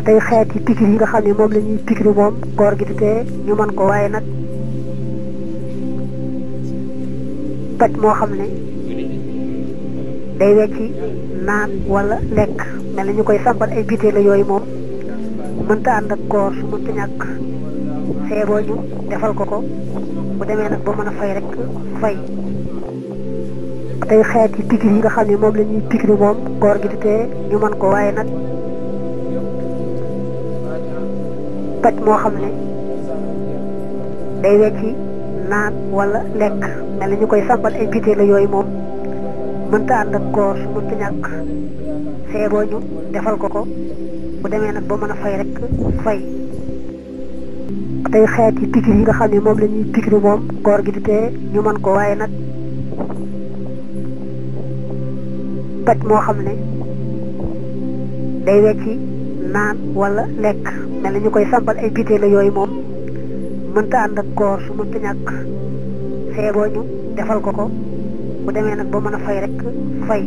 tey xeeti pikir yi nga xam ne moom la ñuy pikir moom koor gi di tee ñu mën ko waaye nag paj moo xam ne day wecci naan wala lekk mel na ñu koy sampal ay bitee la yooyu moom mënta ànd ak koor su mënta ñàkk seeboo ñu defal ko bu demee nag ba mën a fay rek fay. tey xeeti pikir yi nga xam ne moom la ñuy pikir moom koor gi di tee ñu mën ko waaye nag paj moo xam ne day wecci naan wala lekk mel na ñu koy sampal ay bitee la yooyu moom mënta ànd ak koor su mënta ñàkk seeboo ñu defal ko bu demee nag ba mën a fay rek fay. tey xeeti pikir yi nga xam ne moom la ñuy pikir moom koor gi di tee ñu mën ko waaye nag paj moo xam ne day wecci naan wala lekk mel na ñu koy sampal ay bitee la yooyu moom mënta ànd ak koor su mënta ñàkk seeboo ñu defal ko bu demee nag ba mën a fay rek fay.